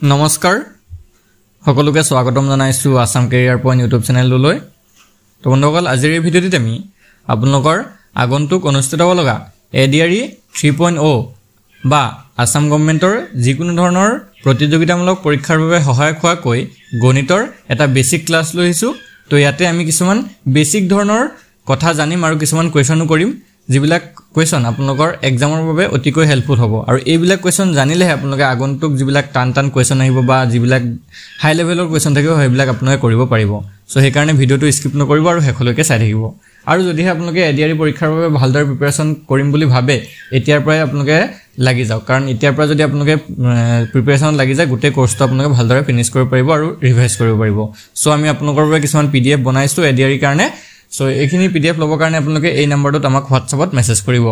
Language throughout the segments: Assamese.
নমস্কাৰ সকলোকে স্বাগতম জনাইছো আসাম কেৰিয়াৰ পইণ্ট ইউটিউব চেনেললৈ। তো বন্ধুসকল আজিৰ এই ভিডিঅ'টিত আমি আপোনালোকৰ আগন্তুক অনুষ্ঠিত হ'ব লগা এডিআৰই 3.0 বা আসাম গভৰ্ণমেণ্টৰ যিকোনো ধৰণৰ প্ৰতিযোগিতামূলক পৰীক্ষাৰ বাবে সহায়ক হোৱাকৈ গণিতৰ এটা বেসিক ক্লাছ লৈ আহিছো। তো ইয়াতে আমি কিছুমান বেসিক ধৰণৰ কথা জানিম আৰু কিছুমান কোৱেশ্যনো কৰিম যিবিলাক কোৱেশ্যন আপোনালোকৰ এক্সামৰ বাবে অতিকৈ হেল্পফুল হ'ব। আৰু এইবিলাক কোৱেশ্যন জানিলেহে আপোনালোকে আগন্তুক যিবিলাক টান কোৱেশ্যন আহিব বা যিবিলাক হাই লেভেলৰ কোৱেশ্যন থাকিব সেইবিলাক আপোনালোকে কৰিব পাৰিব। সো সেইকাৰণে ভিডিঅ'টো স্কিপ নকৰিব আৰু শেষলৈকে চাই থাকিব। আৰু যদিহে আপোনালোকে এডিআৰই পৰীক্ষাৰ বাবে ভালদৰে প্ৰিপাৰেশ্যন কৰিম বুলি ভাবে এতিয়াৰ পৰাই আপোনালোকে লাগি যাওক, কাৰণ এতিয়াৰ পৰা যদি আপোনালোকে প্ৰিপাৰেশ্যন লাগি যায় গোটেই কোৰ্সটো আপোনালোকে ভালদৰে ফিনিশ কৰিব পাৰিব আৰু ৰিভাইজ কৰিব পাৰিব। সো আমি আপোনালোকৰ বাবে কিছুমান পিডিএফ বনাইছো এডিআৰই কাৰণে। সো এইখিনি পিডিএফ ল'বৰ কাৰণে আপোনালোকে এই নম্বৰটোত আমাক হোৱাটছআপত মেছেজ কৰিব।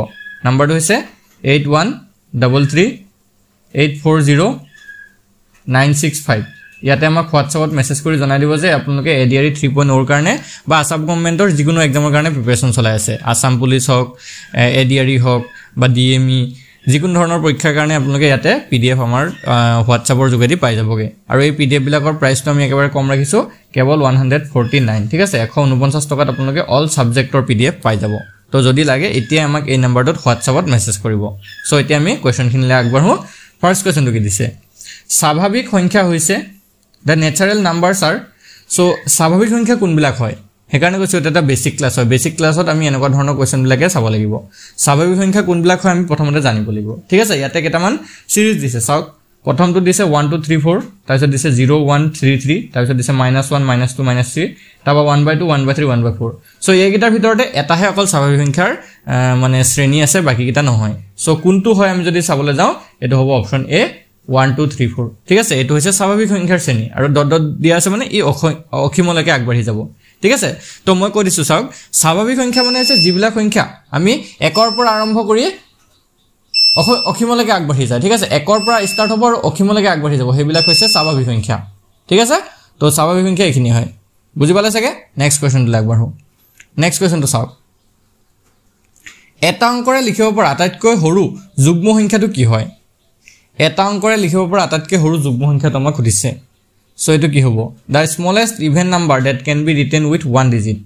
নম্বৰটো হৈছে 8133840965। ইয়াতে আমাক হোৱাটছআপত মেছেজ কৰি জনাই দিব যে আপোনালোকে এডিআৰই 3.0 ৰ কাৰণে বা আসাম গভৰ্ণমেণ্টৰ যিকোনো এক্সামৰ কাৰণে প্ৰিপাৰেশ্যন চলাই আছে। আসাম পুলিচ হওক, এডিআৰই হওক বা ডিএমই যিকোনো ধৰণৰ পৰীক্ষাৰ কাৰণে আপোনালোকে ইয়াতে পিডিএফ আমাৰ হোৱাটছআপৰ যোগেদি পাই যাবগে। আৰু এই পিডিএফ বিলাকৰ প্ৰাইচটো আমি একেবাৰে কম ৰাখিছো, কেৱল 149। ঠিক আছে, 149 টকাত আপোনালোকে অল সাবজেক্টৰ পিডিএফ পাই যাব। তো যদি লাগে এতিয়া আমাক এই নম্বৰটোত হোৱাটছআপত মেছেজ কৰিব। সো এতিয়া আমি কোৱেশ্যনখিনিলৈ আগবাঢ়ো। ফাৰ্ষ্ট কোৱেশ্যনটো কি দিছে, স্বাভাৱিক সংখ্যা হৈছে the natural numbers R. So স্বাভাৱিক সংখ্যা কোনবিলাক হয় সেইকাৰণে কৈছো এটা বেসিক ক্লাছ হয়। বেসিক ক্লাছত আমি এনেকুৱা ধৰণৰ কোৱেশ্যনবিলাকে চাব লাগিব। স্বাভাৱিক সংখ্যা কোনবিলাক হয় আমি প্ৰথমতে জানিব লাগিব। ঠিক আছে, ইয়াতে কেইটামান সিৰিজ দিছে চাওক। প্ৰথমটো দিছে 1 2 3 4, তাৰপিছত দিছে 0 1 3 3, তাৰপিছত দিছে -1 -2 -3, তাৰপৰা 1/2 1/3 1/4। সো এইকেইটাৰ ভিতৰতে এটাহে অকল স্বাভাৱিক সংখ্যাৰ মানে শ্ৰেণী আছে, বাকীকেইটা নহয়। সো কোনটো হয় আমি যদি চাবলৈ যাওঁ এইটো হ'ব অপশ্যন এ 1 2 3 4। ঠিক আছে, এইটো হৈছে স্বাভাৱিক সংখ্যাৰ শ্ৰেণী আৰু ডট ডট দিয়া আছে মানে ই অসীমলৈকে আগবাঢ়ি যাব। ঠিক আছে, তো মই কৈ দিছো চাওক, স্বাভাৱিক সংখ্যা মানে হৈছে যিবিলাক সংখ্যা আমি 1ৰ পৰা আৰম্ভ কৰি অসীমলৈকে আগবাঢ়ি যায়। ঠিক আছে, 1ৰ পৰা ষ্টাৰ্ট হ'ব আৰু অসীমলৈকে আগবাঢ়ি যাব, সেইবিলাক হৈছে স্বাভাৱিক সংখ্যা। ঠিক আছে, তো স্বাভাৱিক সংখ্যা এইখিনি হয়, বুজি পালে চাগে। নেক্সট কুৱেশ্যনটোলৈ আগবাঢ়ো। নেক্সট কুৱেশ্যনটো চাওক, এটা অংকৰে লিখিব পৰা আটাইতকৈ সৰু যুগ্ম সংখ্যাটো কি হয়? এটা অংকৰে লিখিব পৰা আটাইতকৈ সৰু যুগ্ম সংখ্যাটো আমাক সুধিছে। সো এইটো কি হ'ব? The smallest even number that can be written with 1 digit.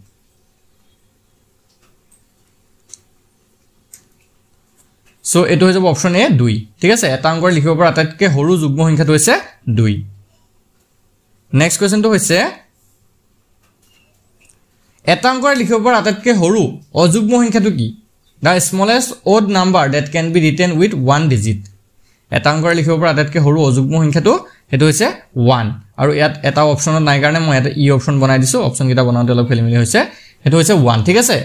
So এইটো হৈ যাব অপশ্যন এ 2। ঠিক আছে, এটা অংকৰে লিখিব পৰা আটাইতকৈ সৰু যুগ্ম সংখ্যাটো হৈছে 2। নেক্সট কুৱেশ্যনটো হৈছে, এটা অংকৰে লিখিব পৰা আটাইতকৈ সৰু অযুগ্ম সংখ্যাটো কি? The smallest odd number that can be written with 1 digit. এটা অংকৰে লিখিব পৰা আটাইতকৈ সৰু অযুগ্ম সংখ্যাটো সেইটো হৈছে 1। আৰু ইয়াত এটা অপশ্যনত নাই কাৰণে মই ইয়াতে ই অপশ্যন বনাই দিছো, অপশ্যনকেইটা বনাওঁতে অলপ খেলিমেলি হৈছে। সেইটো হৈছে 1। ঠিক আছে,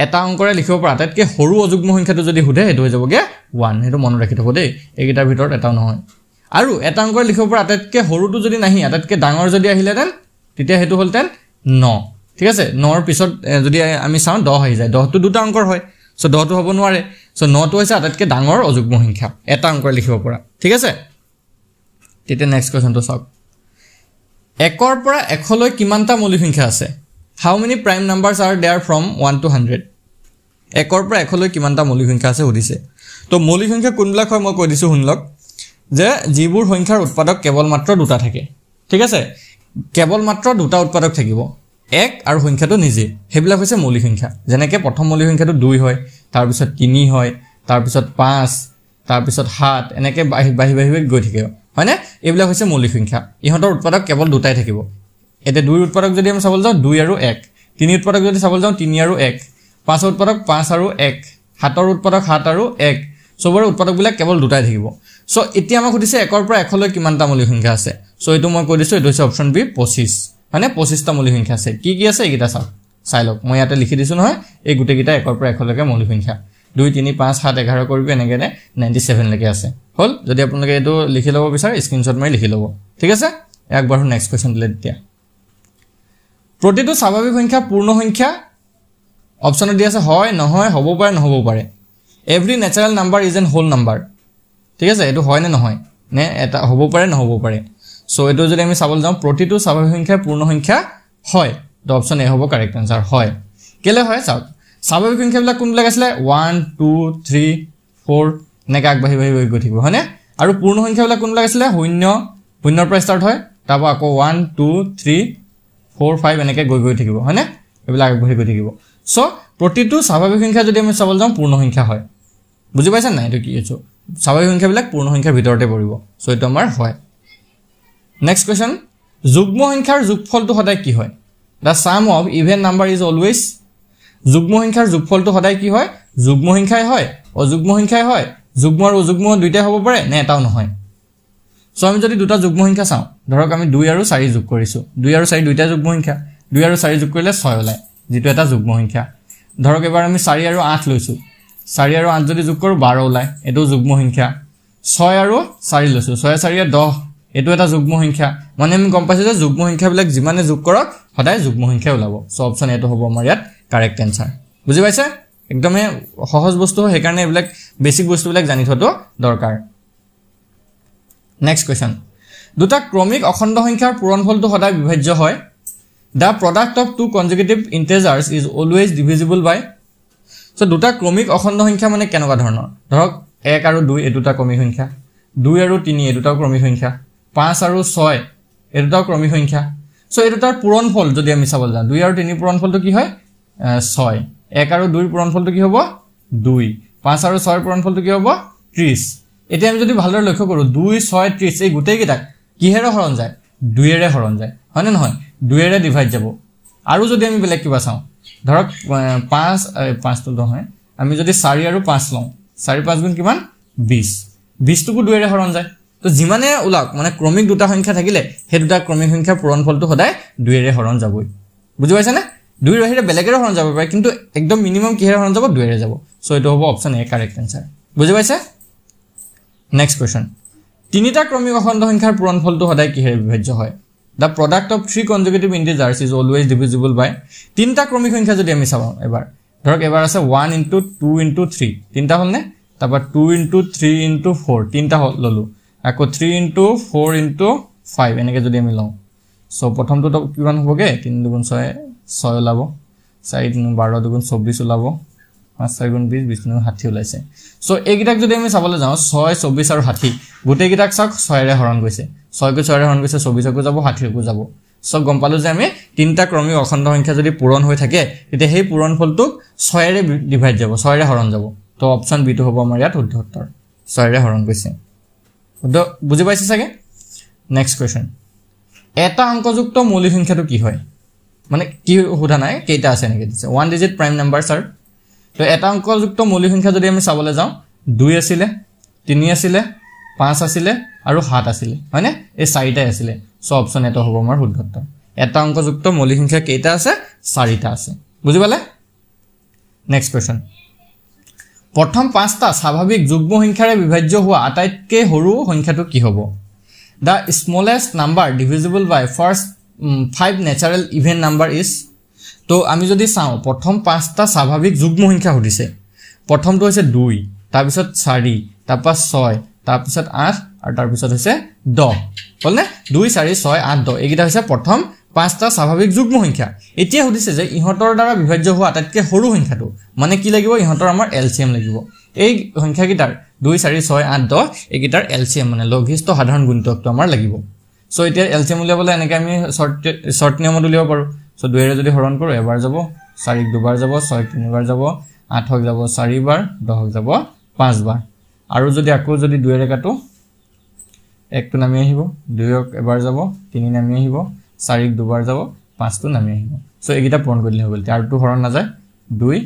এটা অংকৰে লিখিব পৰা আটাইতকৈ সৰু অযুগ্ম সংখ্যাটো যদি সোধে সেইটো হৈ যাবগে 1। সেইটো মনত ৰাখি থব দেই, এইকেইটাৰ ভিতৰত এটাও নহয়। আৰু এটা অংকৰে লিখিব পৰা আটাইতকৈ সৰুটো যদি নাহি আটাইতকৈ ডাঙৰ যদি আহিলেহেঁতেন তেতিয়া সেইটো হ'লহেঁতেন 9। ঠিক আছে, 9ৰ পিছত যদি আমি চাওঁ 10 আহি যায়। 10টো দুটা অংকৰ হয়, সো 10টো হ'ব নোৱাৰে। সো 9টো হৈছে আটাইতকৈ ডাঙৰ অযুগ্ম সংখ্যা এটা অংকৰে লিখিব পৰা। ঠিক আছে, তেতিয়া নেক্সট কুৱেশ্যনটো চাওক, 1ৰ পৰা 100লৈ কিমানটা মৌলিক সংখ্যা আছে? How many prime numbers are there from 1 to 100? 1ৰ পৰা 100লৈ কিমানটা মৌলিক সংখ্যা আছে সুধিছে। তো মৌলিক সংখ্যা কোনবিলাক হয় মই কৈ দিছোঁ শুনিলওক, যে যিবোৰ সংখ্যাৰ উৎপাদক কেৱল মাত্ৰ দুটা থাকে। ঠিক আছে, কেৱল মাত্ৰ দুটা উৎপাদক থাকিব, 1 আৰু সংখ্যাটো নিজে, সেইবিলাক হৈছে মৌলিক সংখ্যা। যেনেকৈ প্ৰথম মৌলিক সংখ্যাটো 2 হয়, তাৰপিছত 3 হয়, তাৰপিছত 5, তাৰপিছত 7, এনেকৈ বাঢ়ি গৈ থাকে, হয়নে? এইবিলাক হৈছে মৌলিক সংখ্যা। ইহঁতৰ উৎপাদক কেৱল দুটাই থাকিব। এতিয়া 2ৰ উৎপাদক যদি আমি চাবলৈ যাওঁ 2 আৰু 1, 3 উৎপাদক যদি চাবলৈ যাওঁ 3 আৰু 1, 5ৰ উৎপাদক 5 আৰু 1, 7ৰ উৎপাদক 7 আৰু 1, চবৰে উৎপাদকবিলাক কেৱল দুটাই থাকিব। সো এতিয়া আমাক সুধিছে 1ৰ পৰা 100লৈ কিমানটা মৌলিক সংখ্যা আছে। সো এইটো মই কৈ দিছোঁ, এইটো হৈছে অপশ্যন বি 25। মানে 25টা মৌলিক সংখ্যা আছে। কি কি আছে এইকেইটা চাওক, চাই লওক। মই ইয়াতে লিখি দিছোঁ নহয়, এই গোটেইকেইটা 1ৰ পৰা 100লৈকে মৌলিক সংখ্যা। 2 3 5 7 11 কৰিবি এনেকৈ 97 লৈকে আছে। হ'ল, যদি আপোনালোকে এইটো লিখি ল'ব বিচাৰে স্ক্ৰীনশ্বট মাৰি লিখি ল'ব। ঠিক আছে, একবাৰ নেক্সট কুৱেশ্যনটোলৈ তেতিয়া। প্ৰতিটো স্বাভাৱিক সংখ্যা পূৰ্ণ সংখ্যা? অপশ্যনত দি আছে হয়, নহয়, হ'ব পাৰে, নহ'ব পাৰে। Every natural number is an whole number. ঠিক আছে, এইটো হয় নে নহয়, নে এটা হ'ব পাৰে নহ'ব পাৰে। সো এইটো যদি আমি চাবলৈ যাওঁ প্ৰতিটো স্বাভাৱিক সংখ্যা পূৰ্ণ সংখ্যা হয়, তো অপশ্যন এ হ'ব কাৰেক্ট আনচাৰ। হয়, কেলৈ হয় চাওক, স্বাভাৱিক সংখ্যাবিলাক কোনবিলাক আছিলে? 1 2 3 4 এনেকৈ আগবাঢ়ি গৈ থাকিব, হয়নে? আৰু পূৰ্ণ সংখ্যাবিলাক কোনবিলাক আছিলে? 0 শূন্যৰ পৰা ষ্টাৰ্ট হয় তাৰপৰা আকৌ 1 2 3 4 5 এনেকৈ গৈ থাকিব হয়নে এইবিলাক আগবাঢ়ি গৈ থাকিব সো প্ৰতিটো স্বাভাৱিক সংখ্যা যদি আমি চাবলৈ যাওঁ পূৰ্ণ সংখ্যা হয় বুজি পাইছা নাই এটো কি আছে স্বাভাৱিক সংখ্যাবিলাক পূৰ্ণ সংখ্যাৰ ভিতৰতে পৰিব সো এটো আমাৰ হয় নেক্সট কোৱেশ্চন যুগ্ম সংখ্যাৰ যোগফলটো সদায় কি হয় the sum of even number is always যুগ্ম সংখ্যাৰ যোগফলটো সদায় কি হয় যুগ্ম সংখ্যাই হয় অযুগ্ম সংখ্যাই হয় যুগ্ম আৰু অযুগ্ম দুইটাই হ'ব পাৰে নে এটাও নহয় সো আমি যদি দুটা যুগ্ম সংখ্যা চাওঁ ধৰক আমি 2 আৰু 4 যোগ কৰিছো 2 আৰু 4 দুইটা যুগ্ম সংখ্যা 2 আৰু 4 যোগ কৰিলে 6 ওলায় যেটো এটা যুগ্ম সংখ্যা ধৰক এবাৰ আমি 4 আৰু 8 লৈছো 4 আৰু 8 যদি যোগ কৰো 12 ওলায় এটো যুগ্ম সংখ্যা 6 আৰু 4 লৈছো 6 4 10 এটো এটা যুগ্ম সংখ্যা মানে আমি গম পাইছো যে যুগ্ম সংখ্যাবিলাক যিমানে যোগ কৰক সদায় যুগ্ম সংখ্যা ওলাব সো অপচন এটো হ'ব আমাৰ ইয়াত কাৰেক্ট আনসাৰ বুজি পাইছে একদমে সহজ বস্তু সেই কাৰণে এইবিলাক বেসিক বস্তুবিলাক জানি থটো দৰকাৰ নেক্সট কোৱেশ্চন দুটা ক্ৰমিক অখণ্ড সংখ্যাৰ পূৰণফলটো সদায় বিভাজ্য হয় the product of two consecutive integers is always divisible by so দুটা ক্ৰমিক অখণ্ড সংখ্যা মানে কেনেকুৱা ধৰণৰ ধৰক 1 আৰু 2 এই দুটা ক্ৰমিক সংখ্যা 2 আৰু 3 এই দুটা ক্ৰমিক সংখ্যা 5 আৰু 6 এই দুটা ক্ৰমিক সংখ্যা সো এই দুটাৰ পূৰণফল যদি আমি চাবলৈ যাওঁ 2 আৰু 3 পূৰণফলটো কি হয় 6 1 আৰু 2 পূৰণফলটো কি হ'ব 2 5 আৰু 6 পূৰণফলটো কি হ'ব 30 এতিয়া আমি যদি ভালদৰে লক্ষ্য কৰো 2 6 30 এই গোটেই কিটা কিহেৰে হৰণ যায় 2 এৰে হৰণ যায় হয় নে নহয় 2 এৰে ডিভাইড যাব আৰু যদি আমি বেলেগ কিবা চাওঁ ধৰক 5 তো নহয় আমি যদি 4 আৰু 5 লওঁ 4 5 গুণ কিমান 20 20 টুকু 2 এৰে হৰণ যায় তো যিমানে উলাক মানে ক্ৰমিক দুটা সংখ্যা থাকিলে হে দুটা ক্ৰমিক সংখ্যাৰ পূৰণফলটো সদায় 2 এৰে হৰণ যাবই বুজি পাইছা না 2 এৰ বাহিৰে বেলেগেৰে হৰণ যাব পাৰে কিন্তু একদম মিনিমাম কিহেৰে হৰণ যাব 2 এৰে যাব সো এটো হ'ব অপচন এ কাৰেক্ট আনসাৰ বুজি পাইছা নেক্সট কোৱেশ্চন তিনিটা ক্ৰমিক অখণ্ড সংখ্যাৰ পূৰণফলটো সদায় কিহেৰে বিভাজ্য হয় the product of three consecutive integers is always divisible by তিনটা ক্ৰমিক সংখ্যা যদি আমি চাওঁ এবাৰ ধৰক এবাৰ আছে 1 into 2 into 3 তিনটা হল নে তারপর 2 into 3 into 4 তিনটা ললো আকৌ 3 into 4 into 5 এনেকে যদি আমি লওঁ সো প্ৰথমটো তো কিমান হ'বগে 3 দুগুণ 6 6 ওলাব 4 3 12 দুগুণ 24 ওলাব 5 4 গুণ 20 20 গুণ 60 ওলাইছে সো এইগিটাক যদি আমি চাবলৈ যাওঁ 6 24 আৰু 60 গোটেই গিটাক চাওক 6 ৰে হৰণ গৈছে 6 কো 6 ৰে হৰণ গৈছে 24 কো যাব 60 কো যাব সো গম পালো যে আমি তিনটা ক্ৰমিক অখণ্ড সংখ্যা যদি পূৰণ হৈ থাকে তেতিয়া সেই পূৰণফলটো 6 ৰে ডিভাইড যাব 6 ৰে হৰণ যাব তো অপচন বি টো হ'ব আমাৰ ইয়াত শুদ্ধ উত্তৰ 6 ৰে হৰণ গৈছে বুজি পাইছে সাগে নেক্সট কোৱেশ্চন এটা অংকযুক্ত মৌলিক সংখ্যাটো কি হয় মানে কি হোদা নাই কেইটা আছে নেকি দিছে 1 ডিজিট প্ৰাইম নাম্বাৰ স্যাৰ তো এটা অংকযুক্ত মৌলিক সংখ্যা যদি আমি চাবলৈ যাওঁ 2 আছিল 3 আছিল 5 আছিল আৰু 7 আছিল হয়নে এই চাৰিটা আছিল সো অপচন এটা হ'ব আমাৰ শুদ্ধ উত্তৰ এটা অংকযুক্ত মৌলিক সংখ্যা কেইটা আছে চাৰিটা আছে বুজি পালে নেক্সট কোৱেশ্চন প্ৰথম পাঁচটা স্বাভাৱিক যুগ্ম সংখ্যাৰে বিভাজ্য হোৱা আটাইতকৈ সৰু সংখ্যাটো কি হ'ব the smallest number divisible by first 5 natural even number is তো আমি যদি চাওঁ প্ৰথম পাঁচটা স্বাভাৱিক যুগ্ম সংখ্যা হদিছে প্ৰথমটো হৈছে 2 তাৰ পিছত 4 তাৰপা 6 তাৰ পিছত 8 আৰু তাৰ পিছত হৈছে 10 হলনে 2 4 6 8 10 এইগিটা হৈছে প্ৰথম পাঁচটা স্বাভাৱিক যুগ্ম সংখ্যা এতিয়া হদিছে যে ইহতৰ দ্বাৰা বিভাজ্য হোৱা আটাইতকৈ সৰু সংখ্যাটো মানে কি লাগিব ইহতৰ আমাৰ এলসিএম লাগিব এই সংখ্যা কিটাৰ 2 4 6 8 10 এইগিটাৰ এলসিএম মানে লঘিষ্ঠ সাধাৰণ গুণিতকটো আমাৰ লাগিব সো এতিয়া এলসিএম উলিয়াবলৈ এনেকৈ আমি শৰ্ট নিয়মত উলিয়াব পাৰো সো 2 এৰে যদি হৰণ কৰো এবাৰ যাব 4 দুবাৰ যাব 6 তিনিবাৰ যাব 8 হক যাব 4 বাৰ 10 হক যাব 5 বাৰ আৰু যদি আকৌ যদি 2 এৰে কাটো 1 টো নামি আহিব 2 হক এবাৰ যাব 3 নামি আহিব 4 দুবাৰ যাব 5 টো নামি আহিব সো এগিটা পূৰণ কৰিলে হ'ব আৰু টো হৰণ না যায় 2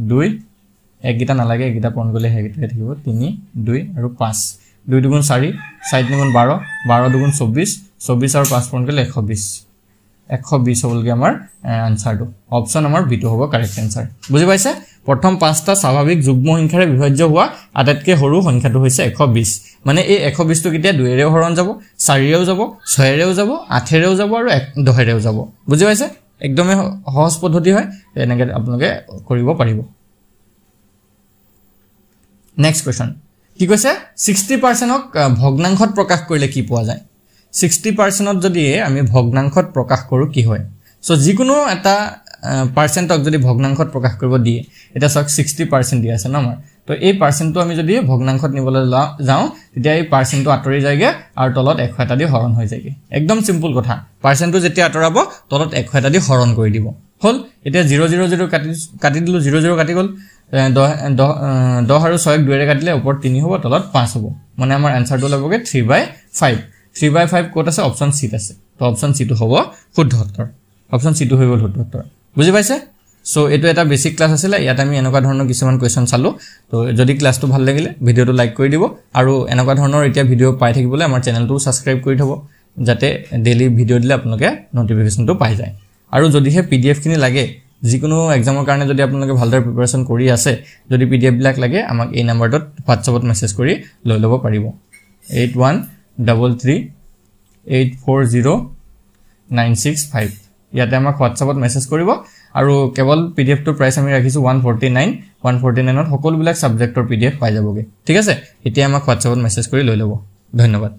2 একগিটা নালাগে একগিটা পূৰণ কৰিলে হেগিটা থাকিব 3 2 আৰু 5 2 দুগুণ 4 4 দুগুণ 12 12 দুগুণ 24 24 আৰু 5 পূৰণ কৰিলে 120 হ'বলগে আমাৰ আনসাৰটো অপচন আমাৰ বি টো হ'ব কাৰেক্ট আনসাৰ বুজি পাইছে প্ৰথম পাঁচটা স্বাভাৱিক যুগ্ম সংখ্যাৰে বিভাজ্য হোৱা আটাইতকৈ সৰু সংখ্যাটো হৈছে 120 মানে এই 120 টো কিটা 2 এৰে হৰণ যাব 4 এৰেও যাব 6 এৰেও যাব 8 এৰেও যাব আৰু 10 এৰেও যাব বুজি পাইছে একদমে সহজ পদ্ধতি হয় এনেকৈ আপোনালোকে কৰিব পাৰিব নেক্সট কোৱেশ্চন কি কৈছে 60% ক ভগ্নাংশত প্ৰকাশ কৰিলে কি পোৱা যায় 60% যদি আমি ভগ্নাংশত প্ৰকাশ কৰো কি হয় সো যিকোনো এটা পাৰ্চেন্টক যদি ভগ্নাংশত প্ৰকাশ কৰিব দিয়ে এটা সক 60% দিয়া আছে না আমাৰ তো এই পাৰ্চেণ্টটো আমি যদি ভগ্নাংশত নিবলৈ যাওঁ তেতিয়া এই পাৰ্চেণ্টটো আঁতৰি যায়গে আৰু তলত 100 এটা দি হৰণ হৈ যায়গে একদম সিম্পল কথা পাৰ্চেণ্টটো যেতিয়া আঁতৰাব তলত 100 এটা দি হৰণ কৰি দিব হল এতিয়া 000 কাটি দিলো 00 কাটি গল 10 আৰু 6 2 ৰে কাটিলে ওপৰত 3 হ'ব তলত 5 হ'ব মানে আমাৰ আনসাৰটো লবগে 3/5 3/5 কোট আছে অপচন সি আছে তো অপচন সি টো হ'ব শুদ্ধ উত্তৰ অপচন সি টো হৈ গল শুদ্ধ উত্তৰ বুজি পাইছে সো এটো এটা বেসিক ক্লাস আছিল ইয়াত আমি এনেকুৱা ধৰণৰ কিছুমান কোৱেশ্চন চালো তো যদি ক্লাসটো ভাল লাগিলে ভিডিওটো লাইক কৰি দিব আৰু এনেকুৱা ধৰণৰ এতিয়া ভিডিও পাই থাকিবলৈ আমাৰ চেনেলটো সাবস্ক্ৰাইব কৰি থব যাতে ডেইলি ভিডিও দিলে আপোনালোকে নোটিফিকেশনটো পাই যায় আৰু যদিহে পিডিএফ খিনি লাগে যিকোনো এক্সামৰ কাৰণে যদি আপোনালোকে ভালদৰে প্ৰিপাৰেচন কৰি আছে যদি পিডিএফ বিলাক লাগে আমাক এই নম্বৰটোত WhatsAppত মেছেজ কৰি লৈ ল'ব পাৰিব 8133840965 ইয়াতে আমাক WhatsAppত মেছেজ কৰিব আৰু কেৱল পিডিএফ টো প্ৰাইস আমি ৰাখিছো 149 ত সকলো বিলাক সাবজেক্টৰ পিডিএফ পাই যাবগে ঠিক আছে এতিয়া আমাক WhatsAppত মেছেজ কৰি লৈ ল'ব ধন্যবাদ